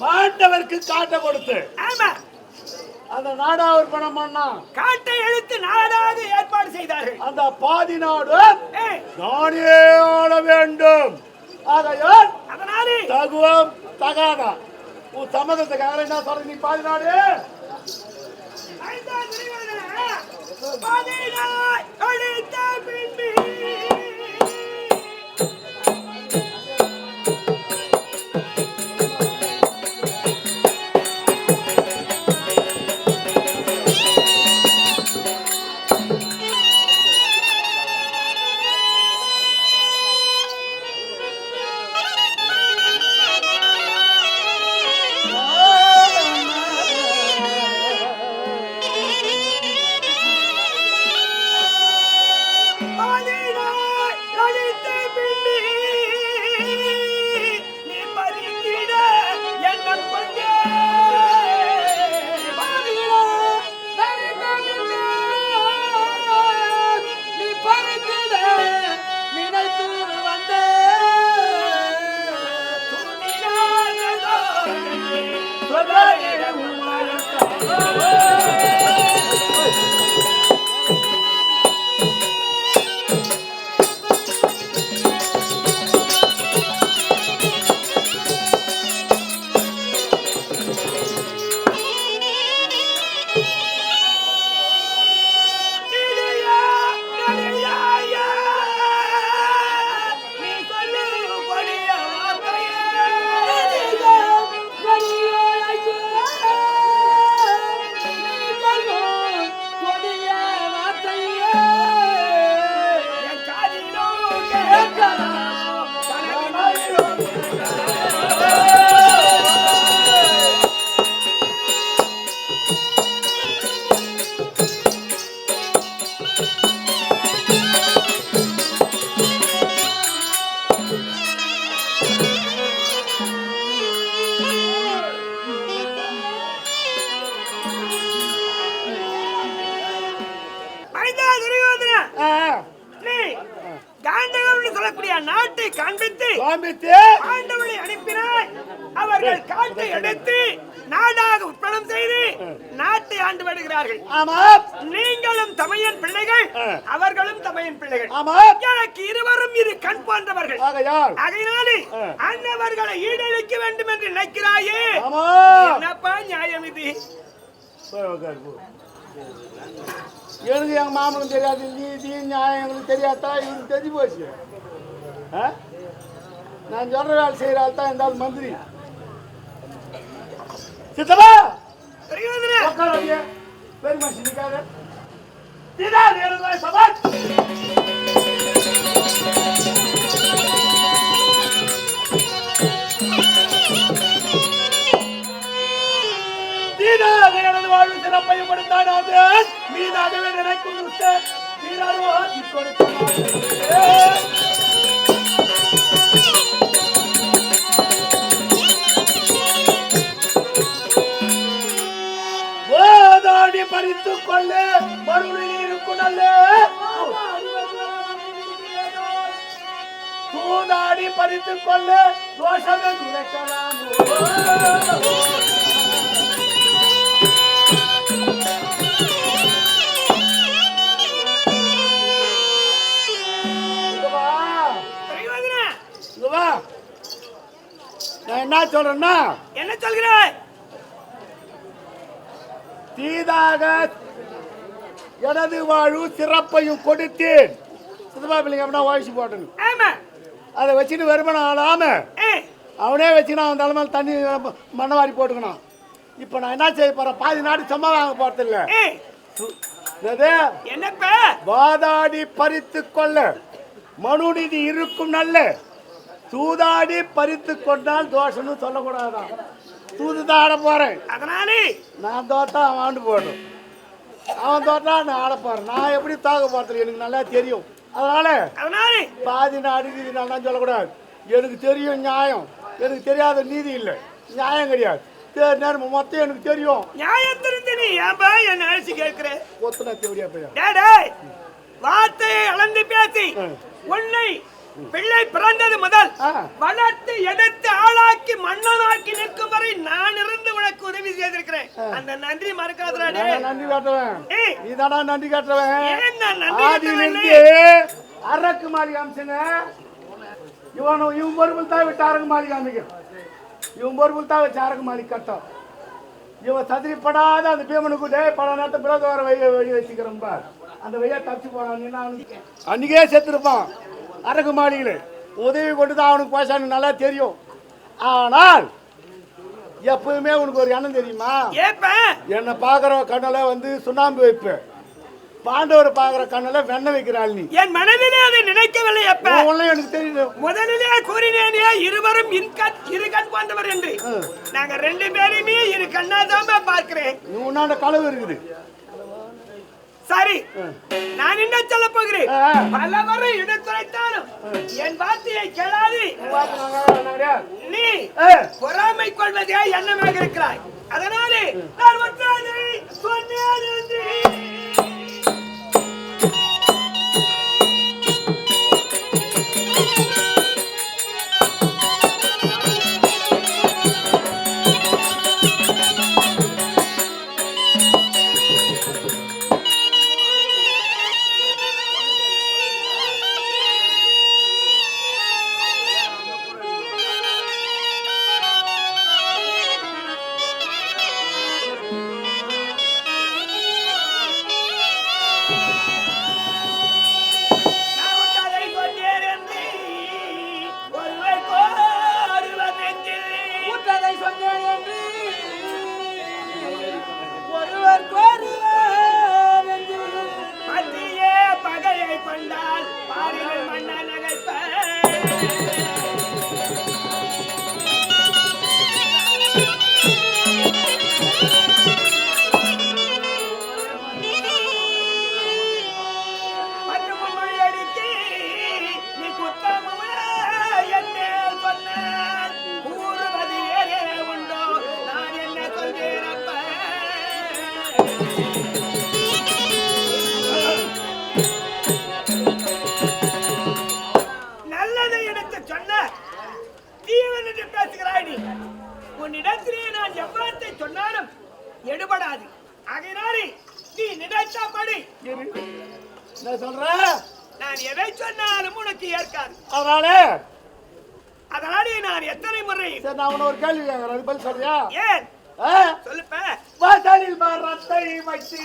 மாண்டவருக்கு காட்ட கொடுத்து அந்த நாடாவர் பணம் பண்ணா காட்டை எழுத்து நாடாக ஏற்பாடு செய்தார்கள். அந்த பாதி நாடு நானே ஆள வேண்டும். ஆகையால் அதனாலே தகுவம் தகாதா உன் சம்மதத்துக்காக என்ன சொல்ற நீ பாதி நாடு நாட்டை காண்பித்து ஆண்டவனை அனுப்பினாய். அவர்கள் காட்டை எடுத்து நாடாக உற்பத்தம் செய்து நாட்டை ஆண்டு வருகிறார்கள். நீங்களும் தமையன் பிள்ளைகள், அவர்களும் தமையன் பிள்ளைகள். எனக்கு இருவரும் இரு கண் போன்றவர்கள். அதனாலே அன்னவர்களை ஈடழிக்க வேண்டும் என்று நினைக்கிறாயே, என்னப்பா நியாயம் இது? எனக்கு எங்க மாமனும் தெரியாது, நீதி நியாயம் எங்களுக்கு தெரியாதா? இவருக்கு தெரிஞ்சு போச்சு. நான் சொல்ற வேலை செய்யற ஆள் தான் இருந்தாலும் மந்திரி. சித்தப்பா பெருமா சிந்திக்காத சபாஷ். எனது வாழ்வு சிறப்பைப்படுத்தானாது மீதாகவே நினைக்கும் ஓதாடி பறித்துக் கொள்ள மறுபடியில் இருக்கும் நல்ல தூதாடி பறித்துக் கொள்ள தோஷமே துளைக்கலாம். நான் என்ன சொல்றேன்னா, என்ன சொல்கிறாய்? தீதாக எனது வாழ்வு சிறப்பையும் கொடுத்தேன். சித்தப்பா பிள்ளைங்க அப்படின்னா வாய்ச்சி போட்டணும். அதை வச்சுட்டு வருமானம் ஆளாம அவனே வச்சுக்கணும், அவன் தலைமையில் தண்ணி மண்ணை வாரி போட்டுக்கணும். இப்போ நான் என்ன செய்ய போறேன்? பாதி நாடு சும்மா வாங்க போறது இல்ல. என்னப்ப வாதாடி பறித்து கொள்ள மனுநீதி இருக்கும் நல்ல, சூதாடி பறித்து கொண்டால் தோஷம்னு சொல்லக்கூடாதான். தூதுதான் ஆட போறேன். அதனாலே நான் தோத்தா அவன் ஆண்டு போடணும், அவன் தோத்தா நான் ஆட போறேன். நான் எப்படி தாக்க போறது எனக்கு நல்லா தெரியும். அதனால பாதி நாடு நீதி நல்லா சொல்லக்கூடாது. எனக்கு தெரியும் நியாயம், எனக்கு தெரியாத நீதி இல்லை, நியாயம் கிடையாது. மொத்தம் எனக்கு தெரியும். நியாயம் தெரிஞ்சு நீ ஏன்பா என்ன அழைச்சி கேட்கிற? ஒத்துனா தேவடியா பையா வார்த்தையை அளந்து பேசி உன்னை பிள்ளை பிறந்தது முதல் வளர்த்து எடுத்து ஆளாக்கி மன்னனாக்கி நிற்கும் வரை நான் இருந்து உனக்கு உதவி செய்திருக்கிறேன். அந்த நன்றி மறக்காதடா. நன்றி காட்டுவேன், நீ தானா நன்றி காட்டுவேன். அரக்கு மாறி காமிச்சுங்க. இவன் பொறுப்பில் தான் விட்டு அரக்கு மாறி காமிக்கும். இவன் பொறுப்பில் தான் வச்சு அரக்கு மாறி கட்டும். இவன் சதிரிப்படாத அந்த பேமனுக்கு பல நேரத்தை பிறகு வர வெடி வச்சுக்கிறோம்பா. அந்த வெய்யா தப்பிச்சு போனான், அன்னைக்கே செத்துருப்பான். அரக்கு மாளிகளே உதவி கொண்டு தான் அவனுக்கு பேசான்னு நல்லா தெரியும். ஆனால் எப்பவுமே உனக்கு ஒரு எண்ணம் தெரியுமா? என்னை பார்க்குற கண்ணல வந்து சுண்ணாம்பு வைப்பேன், பாண்டவர் பார்க்குற கண்ணல வெண்ணெய் வைக்கிறாள். நீ என் மனதிலே அதை நினைக்கவில்லை. எப்ப எனக்கு தெரியும். முதலிலே கூறினேனே இருவரும் இரு கண் கொண்டவர் என்று. நாங்க ரெண்டு பேருமே இரு கண்ணாதான் பார்க்கிறேன். உன்னாண்ட களவு இருக்குது. சரி, நான் என்ன சொல்ல போகிறேன்? பலவரை எடுத்துரைத்தாலும் என் வார்த்தையை கேளாது நீ பொறாமை கொள்வதே எண்ணமாக இருக்கிறாய். அதனாலே நான் ஒன்றாதை சொன்னேன் என்று உன்னிடத்திலே நான் எவ்வளத்தை சொன்னாலும் எடுபடாது. ஆகையினாலே நீ நினைச்சபடி நான் சொல்றேன். நான் எதை சொன்னாலும் உனக்கு ஏற்காது. அதனாலே நான் எத்தனை முறை நான் உன்னை ஒரு கேள்வி கேட்கிறேன், அது பதில் சொல்றியா? ஏன் சொல்லுப்ப. வாசலில் மரத்தை வச்சு